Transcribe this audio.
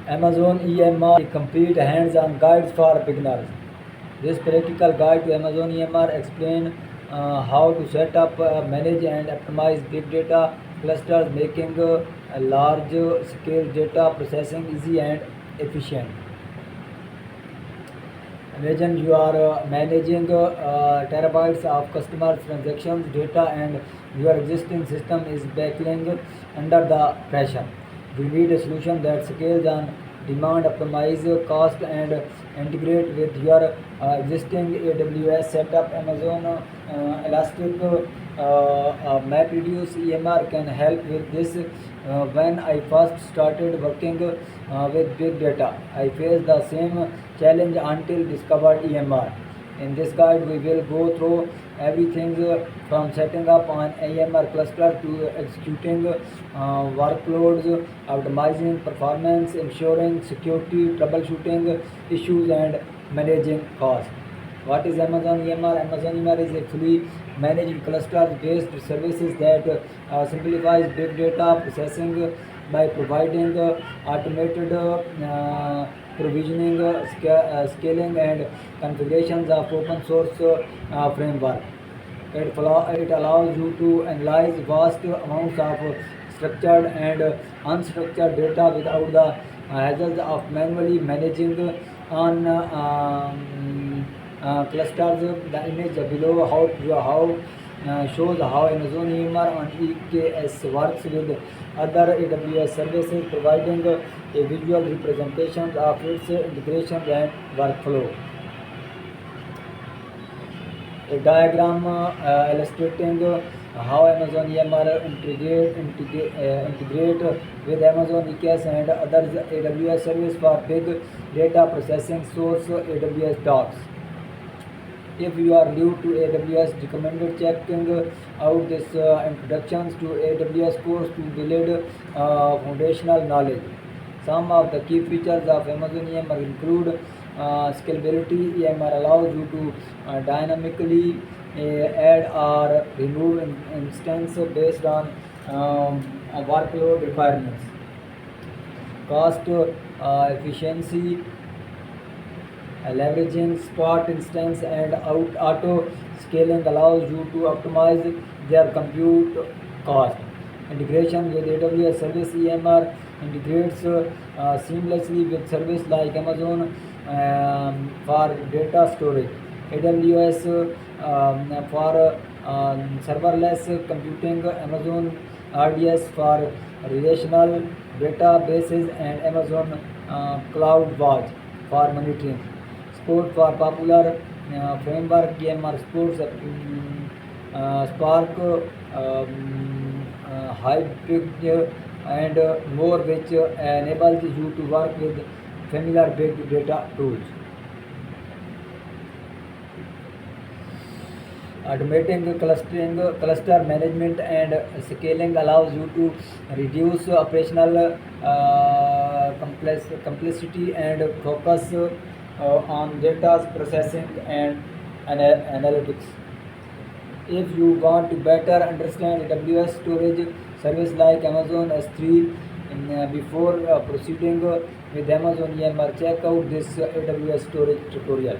Amazon EMR, complete hands-on guides for beginners. This practical guide to Amazon EMR explains how to set up, manage and optimize big data clusters, making large-scale data processing easy and efficient. Imagine you are managing terabytes of customers' transactions data and your existing system is battling under the pressure. You need a solution that scales on demand, optimize cost, and integrate with your existing AWS setup. Amazon Elastic MapReduce EMR can help with this. When I first started working with big data, I faced the same challenge until discovered EMR. In this guide, we will go through everything from setting up an EMR cluster to executing workloads, optimizing performance, ensuring security, troubleshooting issues, and managing cost. What is Amazon EMR? Amazon EMR is a fully managed cluster-based services that simplifies big data processing by providing automated provisioning, scaling, and configurations of open source framework. It allows you to analyze vast amounts of structured and unstructured data without the hassles of manually managing on clusters. The image below shows how Amazon EMR on EKS works with other AWS services, providing a visual representation of its integration and workflow. A diagram illustrating how Amazon EMR integrate with Amazon EKS and other AWS service for big data processing. Source AWS Docs. If you are new to AWS, recommended checking out this introductions to AWS course to build foundational knowledge. Some of the key features of Amazon EMR include scalability. EMR allows you to dynamically add or remove instance based on workload requirements. Cost efficiency. Leveraging Spot instance and auto scaling allows you to optimize their compute cost. Integration with AWS service. EMR integrates seamlessly with service like Amazon for data storage, AWS for serverless computing, Amazon RDS for relational databases, and Amazon CloudWatch for monitoring. Support for popular framework. EMR supports Spark, Hybrid, and more, which enables you to work with familiar big data tools. Automating cluster management and scaling allows you to reduce operational complexity and focus on data processing and analytics. If you want to better understand AWS storage service like Amazon S3 before proceeding with Amazon EMR, check out this AWS storage tutorial.